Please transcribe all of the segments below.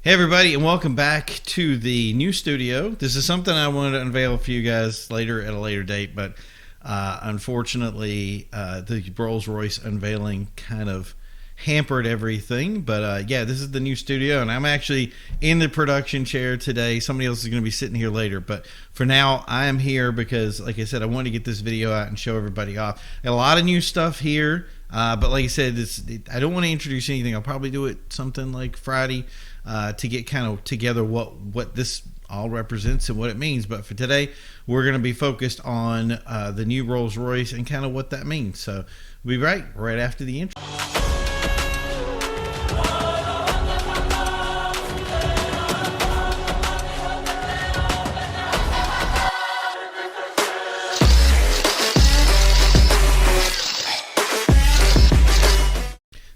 Hey everybody, and welcome back to the new studio. This is something I wanted to unveil for you guys later at a later date, but unfortunately, the Rolls-Royce unveiling kind of hampered everything. But yeah, this is the new studio, and I'm actually in the production chair today. Somebody else is going to be sitting here later, but for now, I am here because, like I said, I wanted to get this video out and show everybody off. Got a lot of new stuff here. But like I said, I don't want to introduce anything. I'll probably do it something like Friday to get kind of together what this all represents and what it means. But for today, we're going to be focused on the new Rolls-Royce and kind of what that means. So we'll be right after the intro.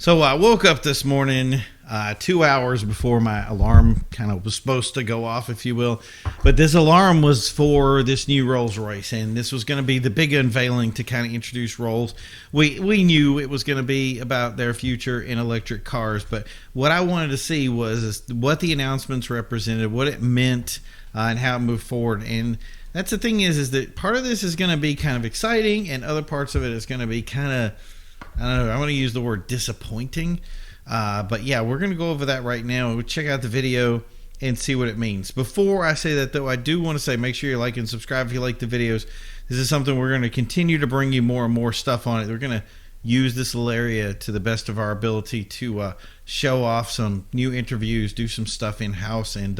So I woke up this morning 2 hours before my alarm kind of was supposed to go off, if you will. But this alarm was for this new Rolls-Royce, and this was going to be the big unveiling to kind of introduce Rolls. We knew it was going to be about their future in electric cars, but what I wanted to see was what the announcements represented, what it meant, and how it moved forward. And that's the thing is that part of this is going to be kind of exciting, and other parts of it is going to be kind of, I don't know, I want to use the word disappointing. But yeah, we're going to go over that right now. We'll check out the video and see what it means. Before I say that, though, I do want to say make sure you like and subscribe if you like the videos. This is something we're going to continue to bring you more and more stuff on it. We're going to use this little area to the best of our ability to show off some new interviews, do some stuff in-house, and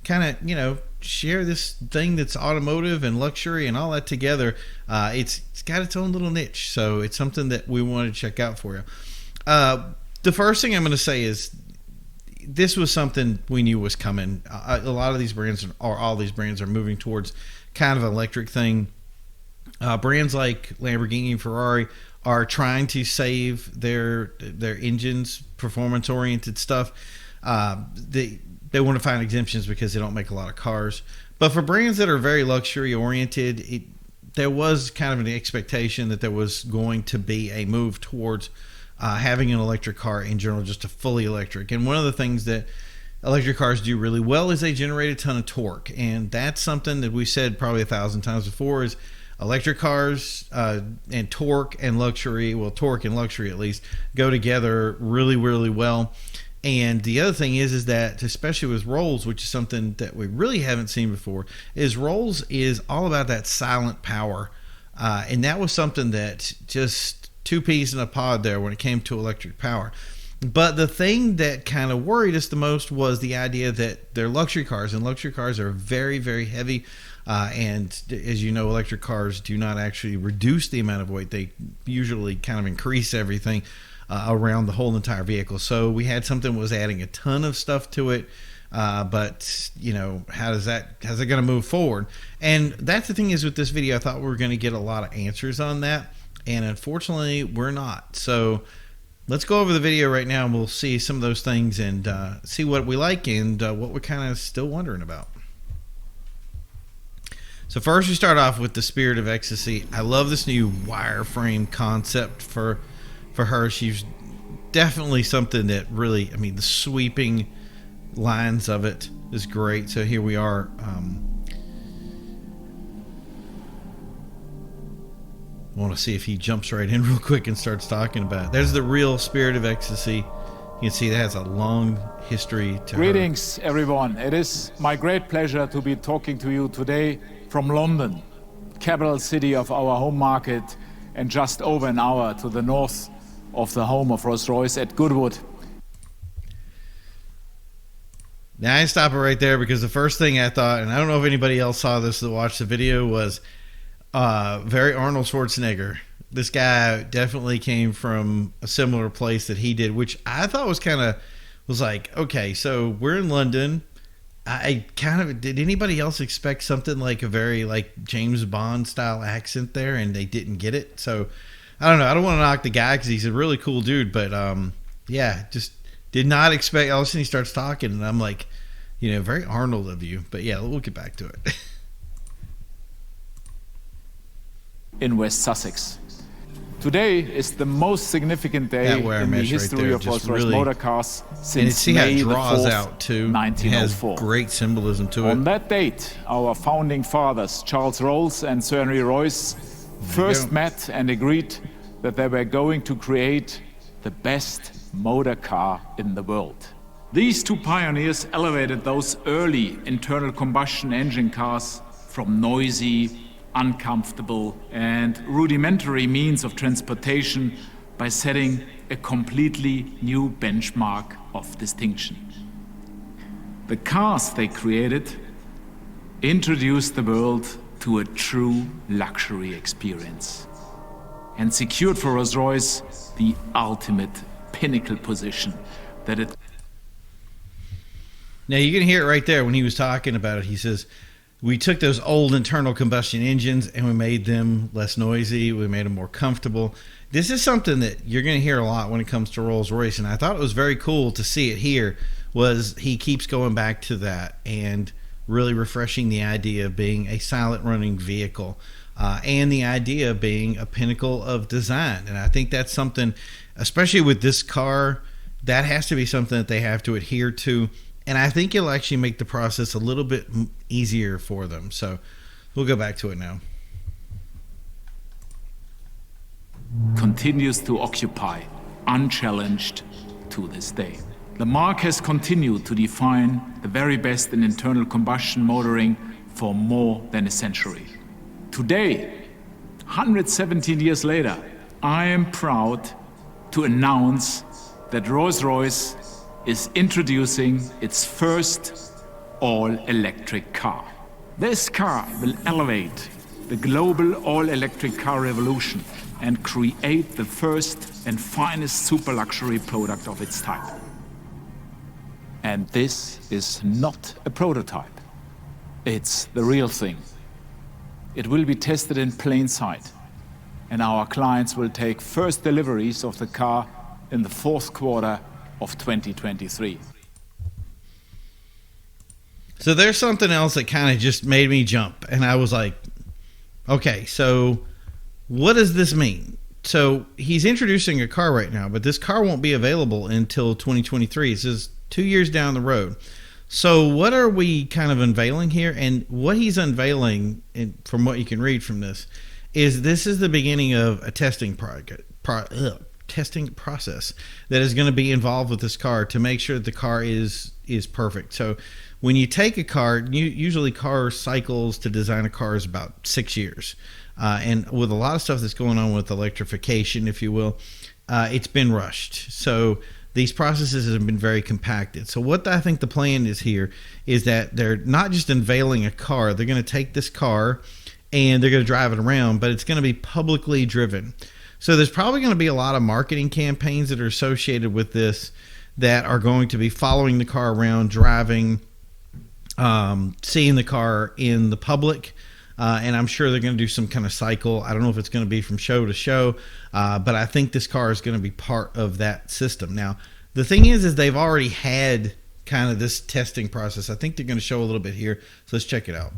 kind of, you know, share this thing that's automotive and luxury and all that together. It's got its own little niche, so it's something that we want to check out for you. The first thing I'm going to say is this was something we knew was coming. A lot of these brands, or all these brands, are moving towards kind of an electric thing. Brands like Lamborghini and Ferrari are trying to save their engines, performance-oriented stuff. They want to find exemptions because they don't make a lot of cars. But for brands that are very luxury-oriented, there was kind of an expectation that there was going to be a move towards having an electric car in general, just a fully electric. And one of the things that electric cars do really well is they generate a ton of torque. And that's something that we said probably 1,000 times before is electric cars and torque and luxury, well, torque and luxury at least, go together really, really well. And the other thing is that, especially with Rolls, which is something that we really haven't seen before, is Rolls is all about that silent power. And that was something that just two peas in a pod there when it came to electric power. But the thing that kind of worried us the most was the idea that they're luxury cars, and luxury cars are very, very heavy. And as you know, electric cars do not actually reduce the amount of weight. They usually kind of increase everything around the whole entire vehicle. So we had something that was adding a ton of stuff to it. But you know, how's it going to move forward? And that's the thing is with this video, I thought we were going to get a lot of answers on that. And unfortunately, we're not. So let's go over the video right now, and we'll see some of those things and see what we like and what we're kind of still wondering about. So first, we start off with the Spirit of Ecstasy. I love this new wireframe concept for her. She's definitely something that really, I mean, the sweeping lines of it is great. So here we are. I want to see if he jumps right in real quick and starts talking about it. There's the real Spirit of Ecstasy. You can see that has a long history to Greetings, everyone. It is my great pleasure to be talking to you today from London, capital city of our home market, and just over an hour to the north of the home of Rolls-Royce at Goodwood. Now I stop it right there because the first thing I thought, and I don't know if anybody else saw this that watched the video, was very Arnold Schwarzenegger. This guy definitely came from a similar place that he did, which I thought was like, okay, so we're in London. Did anybody else expect something like a very like James Bond style accent there, and they didn't get it? So I don't know. I don't want to knock the guy because he's a really cool dude, but yeah, just did not expect. All of a sudden he starts talking, and I'm like, you know, very Arnold of you. But yeah, we'll get back to it. In West Sussex. Today is the most significant day in the history of Rolls-Royce motor cars since May the 4th, 1904. Great symbolism to it. On that date, our founding fathers, Charles Rolls and Sir Henry Royce, first met and agreed that they were going to create the best motor car in the world. These two pioneers elevated those early internal combustion engine cars from noisy, uncomfortable, and rudimentary means of transportation by setting a completely new benchmark of distinction. The cars they created introduced the world to a true luxury experience and secured for Rolls-Royce the ultimate pinnacle position that it... Now you can hear it right there when he was talking about it. He says, we took those old internal combustion engines and we made them less noisy. We made them more comfortable. This is something that you're going to hear a lot when it comes to Rolls-Royce, and I thought it was very cool to see it here. Was he keeps going back to that and really refreshing the idea of being a silent running vehicle, and the idea of being a pinnacle of design. And I think that's something, especially with this car, that has to be something that they have to adhere to. And I think it'll actually make the process a little bit easier for them. So we'll go back to it now. Continues to occupy, unchallenged to this day. The mark has continued to define the very best in internal combustion motoring for more than a century. Today, 117 years later, I am proud to announce that Rolls-Royce is introducing its first all-electric car. This car will elevate the global all-electric car revolution and create the first and finest super luxury product of its type. And this is not a prototype. It's the real thing. It will be tested in plain sight, and our clients will take first deliveries of the car in the fourth quarter of 2023. So there's something else that kind of just made me jump, and I was like, okay, so what does this mean? So he's introducing a car right now, but this car won't be available until 2023. This is 2 years down the road. So what are we kind of unveiling here? And what he's unveiling, and from what you can read from this is the beginning of a testing testing process that is going to be involved with this car to make sure that the car is perfect. So when you take a car, usually car cycles to design a car is about 6 years. And with a lot of stuff that's going on with electrification, if you will, it's been rushed. So these processes have been very compacted. So what I think the plan is here is that they're not just unveiling a car. They're going to take this car and they're going to drive it around, but it's going to be publicly driven. So there's probably going to be a lot of marketing campaigns that are associated with this that are going to be following the car around, driving, seeing the car in the public. And I'm sure they're going to do some kind of cycle. I don't know if it's going to be from show to show, but I think this car is going to be part of that system. Now, the thing is they've already had kind of this testing process. I think they're going to show a little bit here. So let's check it out.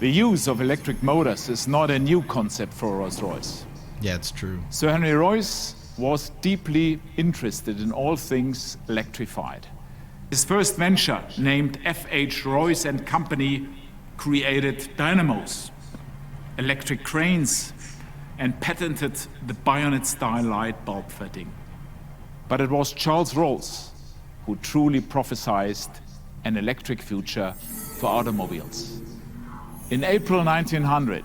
The use of electric motors is not a new concept for Rolls-Royce. Yeah, it's true. Sir Henry Royce was deeply interested in all things electrified. His first venture, named F.H. Royce and Company, created dynamos, electric cranes, and patented the bayonet-style light bulb fitting. But it was Charles Rolls who truly prophesied an electric future for automobiles. In April 1900,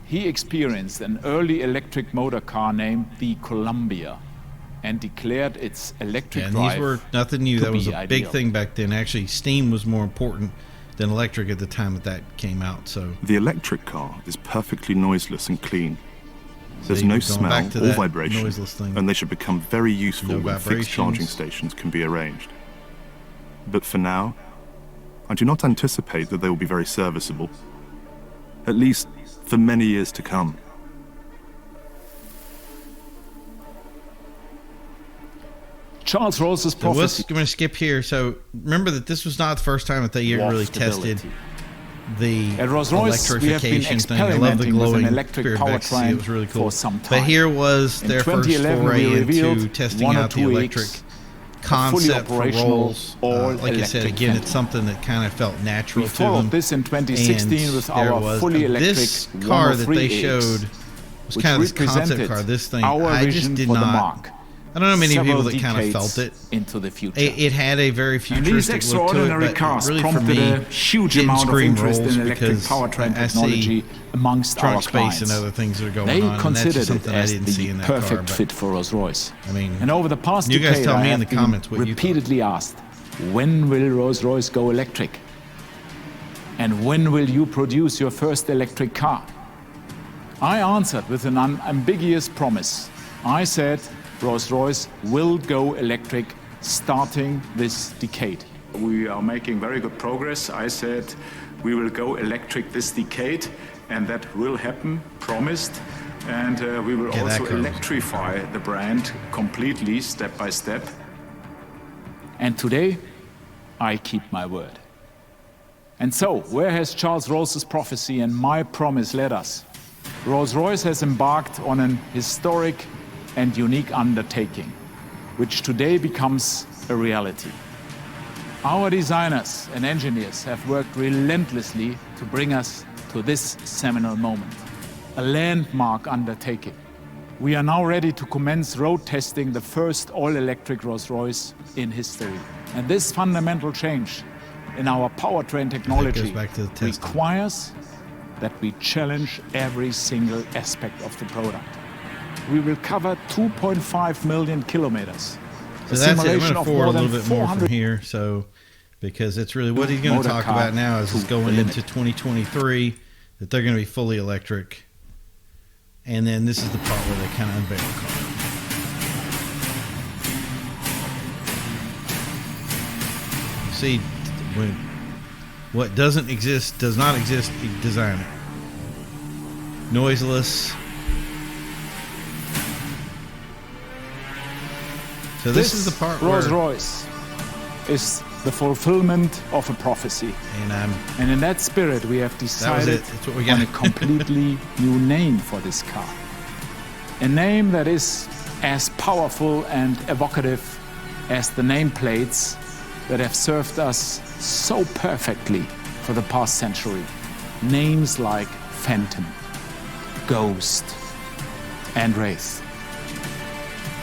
he experienced an early electric motor car named the Columbia and declared its electric drive. And these were nothing new. That was a big thing back then. Actually, steam was more important than electric at the time that came out. So the electric car is perfectly noiseless and clean. There's no smell or vibration, and they should become very useful when fixed charging stations can be arranged. But for now, I do not anticipate that they will be very serviceable, at least for many years to come. Charles Rolls's prophecy. I'm going to skip here. So remember that this was not the first time that they really tested the At Rolls-Royce, we have been electrification thing. I love the experimenting with glowing an electric powertrain. It was really cool. for some time. But here was In their first 2011, foray we revealed into testing one or out the two electric weeks concept for operational Rolls. Like I said, all-electric again, Phantom. it's something that kind of felt natural We to followed them. this in 2016 And with there our was fully electric this car that they 103X, showed was which kind of this concept represented car. This thing, our I just vision did for the not. mark. I don't know many people Several that kind of decades felt it. into the future. It had a very And futuristic these look to it, extraordinary but cars really for prompted me, a huge didn't amount of scream interest Rolls in electric because powertrain I see technology amongst our trunk space clients. and other things that are going They on. And that's considered just it something I as didn't see in the that car. perfect But, fit for Rolls-Royce. I mean, And over the past you guys decade, tell I me in have the comments what you thought. repeatedly asked, when will Rolls-Royce go electric? And when will you produce your first electric car? I answered with an unambiguous promise. I said, Rolls-Royce will go electric starting this decade. We are making very good progress. I said we will go electric this decade, and that will happen, promised. And we will also electrify the brand completely, step by step. And today, I keep my word. And so, where has Charles Ross's prophecy and my promise led us? Rolls-Royce has embarked on an historic and unique undertaking, which today becomes a reality. Our designers and engineers have worked relentlessly to bring us to this seminal moment, a landmark undertaking. We are now ready to commence road testing the first all-electric Rolls-Royce in history. And this fundamental change in our powertrain technology requires that we challenge every single aspect of the product. We will cover 2.5 million kilometers. So that's it. I'm going to forward a little bit more from here. So, because it's really what he's going to talk about now is going into 2023 that they're going to be fully electric. And then this is the part where they kind of unveil the car. You see, when what doesn't exist, does not exist, you design it. Noiseless. So this is the part where Rolls-Royce is the fulfillment of a prophecy. And in that spirit, we have decided on a completely new name for this car. A name that is as powerful and evocative as the nameplates that have served us so perfectly for the past century. Names like Phantom, Ghost, and Wraith.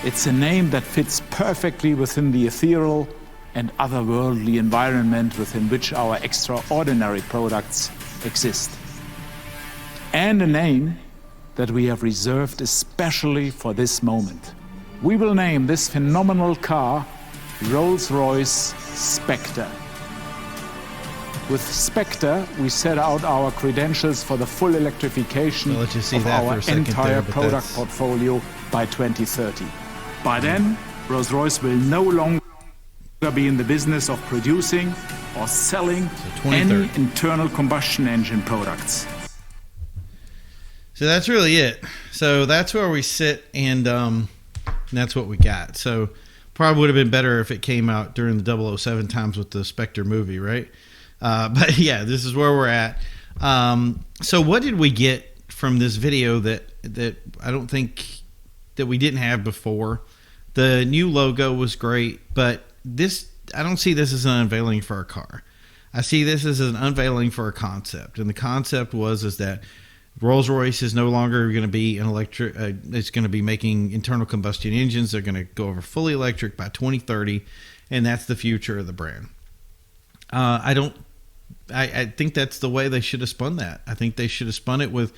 It's a name that fits perfectly within the ethereal and otherworldly environment within which our extraordinary products exist. And a name that we have reserved especially for this moment. We will name this phenomenal car Rolls-Royce Spectre. With Spectre, we set out our credentials for the full electrification of our entire product portfolio by 2030. By then, Rolls-Royce will no longer be in the business of producing or selling any internal combustion engine products. So that's really it. So that's where we sit, and that's what we got. So probably would have been better if it came out during the 007 times with the Spectre movie, right? But yeah, this is where we're at. So what did we get from this video that I don't think that we didn't have before? The new logo was great, but this, I don't see this as an unveiling for a car. I see this as an unveiling for a concept. And the concept is that Rolls-Royce is no longer going to be an electric, it's going to be making internal combustion engines. They're going to go over fully electric by 2030, and that's the future of the brand. I think that's the way they should have spun that. I think they should have spun it with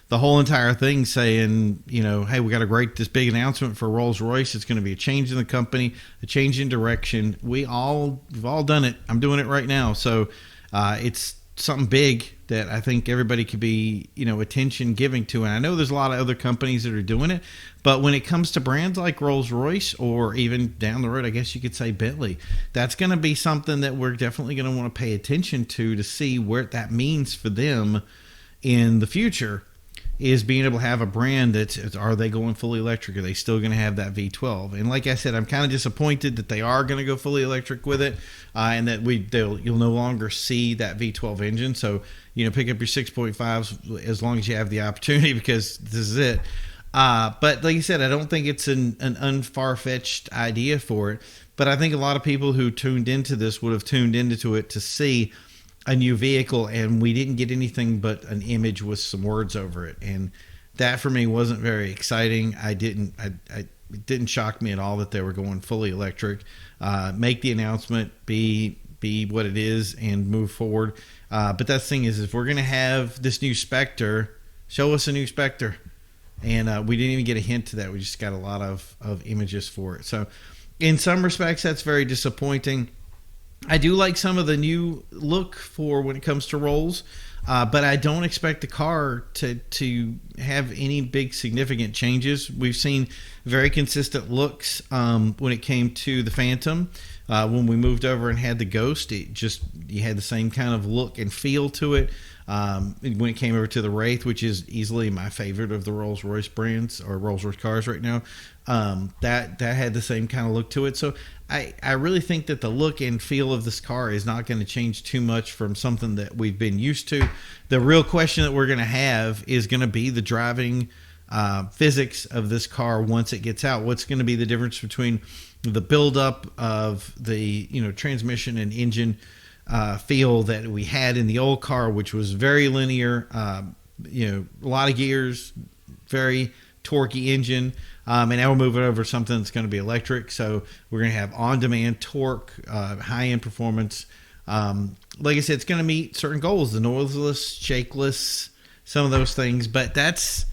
the whole entire thing saying, you know, hey, we got this big announcement for Rolls-Royce. It's going to be a change in the company, a change in direction. We've all done it. I'm doing it right now. So it's something big that I think everybody could be, you know, attention giving to. And I know there's a lot of other companies that are doing it, but when it comes to brands like Rolls-Royce, or even down the road, I guess you could say Bentley, that's going to be something that we're definitely going to want to pay attention to see where that means for them in the future. is being able to have a brand that, are they going fully electric? Are they still going to have that V12? And like I said, I'm kind of disappointed that they are going to go fully electric with it, and that you'll no longer see that V12 engine. So, pick up your 6.5s as long as you have the opportunity, because this is it. But like you said, I don't think it's an unfar-fetched idea for it. But I think a lot of people who tuned into this would have tuned into it to see a new vehicle, and we didn't get anything but an image with some words over it, and that for me wasn't very exciting. It didn't shock me at all that they were going fully electric. Make the announcement, be what it is, and move forward. But that thing is, if we're going to have this new Spectre, show us a new Spectre. And we didn't even get a hint to that. We just got a lot of images for it. So in some respects, that's very disappointing. I do like some of the new look for when it comes to Rolls, but I don't expect the car to have any big significant changes. We've seen very consistent looks when it came to the Phantom. When we moved over and had the Ghost, you had the same kind of look and feel to it. When it came over to the Wraith, which is easily my favorite of the Rolls-Royce brands or Rolls-Royce cars right now, that had the same kind of look to it. So I really think that the look and feel of this car is not going to change too much from something that we've been used to. The real question that we're going to have is going to be the driving physics of this car once it gets out. What's going to be the difference between the buildup of the transmission and engine feel that we had in the old car, which was very linear, a lot of gears, very torquey engine, and now we're moving over to something that's going to be electric. So we're going to have on-demand torque, high-end performance. Like I said, it's going to meet certain goals, the noiseless, shakeless, some of those things, but that's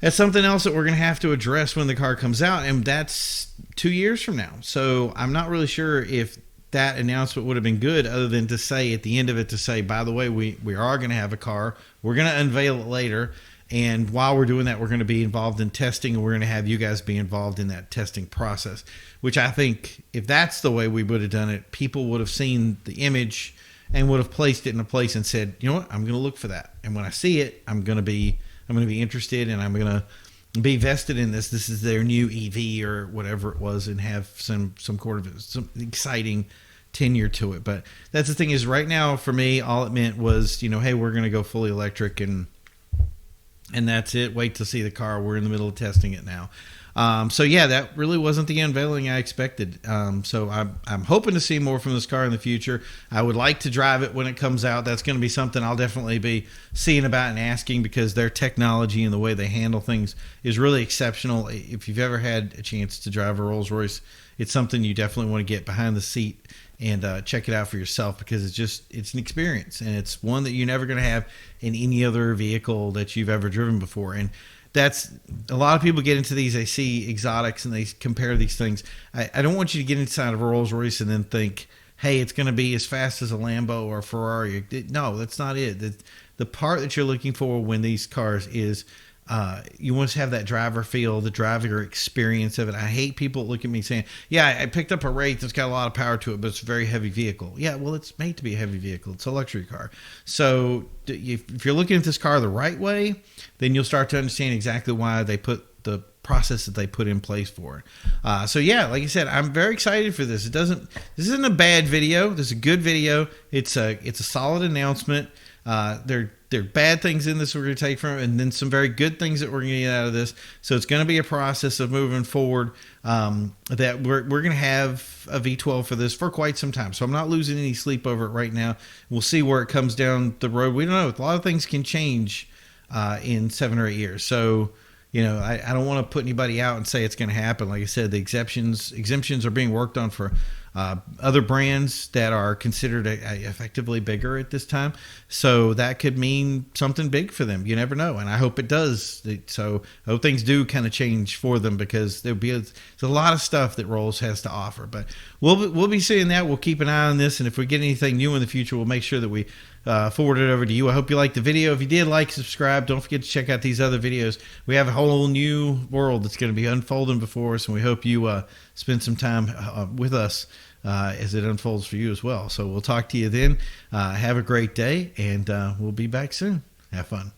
something else that we're going to have to address when the car comes out, and that's 2 years from now. So I'm not really sure if that announcement would have been good, other than to say at the end of it, to say, by the way, we are going to have a car. We're going to unveil it later. And while we're doing that, we're going to be involved in testing, and we're going to have you guys be involved in that testing process, which I think if that's the way we would have done it, people would have seen the image and would have placed it in a place and said, you know what, I'm going to look for that. And when I see it, I'm going to be interested, and I'm going to be vested in this. This is their new EV or whatever it was, and have some exciting tenure to it. But that's the thing, is right now for me, all it meant was, hey, we're going to go fully electric, and that's it. Wait to see the car. We're in the middle of testing it now. So yeah, that really wasn't the unveiling I expected. So I'm hoping to see more from this car in the future. I would like to drive it when it comes out. That's going to be something I'll definitely be seeing about and asking, because their technology and the way they handle things is really exceptional. If you've ever had a chance to drive a Rolls-Royce, it's something you definitely want to get behind the seat and check it out for yourself, because it's an experience, and it's one that you're never going to have in any other vehicle that you've ever driven before. And that's, a lot of people get into these, they see exotics and they compare these things. I don't want you to get inside of a Rolls Royce and then think, hey, it's going to be as fast as a Lambo or a Ferrari. No, that's not it. The part that you're looking for when these cars is, you want to have that driver feel, the driver experience of it. I hate people look at me saying, yeah, I picked up a Wraith that's got a lot of power to it, but it's a very heavy vehicle. Yeah, well, it's made to be a heavy vehicle. It's a luxury car. So if you're looking at this car the right way, then you'll start to understand exactly why they put the process that they put in place for it. So yeah, like I said, I'm very excited for this. This isn't a bad video. This is a good video. It's a solid announcement. There are bad things in this we're going to take from it, and then some very good things that we're going to get out of this. So it's going to be a process of moving forward, that we're going to have a V12 for this for quite some time. So I'm not losing any sleep over it right now. We'll see where it comes down the road. We don't know. A lot of things can change in 7 or 8 years. So, I don't want to put anybody out and say it's going to happen. Like I said, the exemptions are being worked on for other brands that are considered effectively bigger at this time. So that could mean something big for them. You never know. And I hope it does. So I hope things do kind of change for them, because there's a lot of stuff that Rolls has to offer. But we'll be seeing that. We'll keep an eye on this. And if we get anything new in the future, we'll make sure that we forward it over to you. I hope you liked the video. If you did, like, subscribe. Don't forget to check out these other videos. We have a whole new world that's going to be unfolding before us, and we hope you spend some time with us as it unfolds for you as well. So we'll talk to you then. Have a great day, and we'll be back soon. Have fun.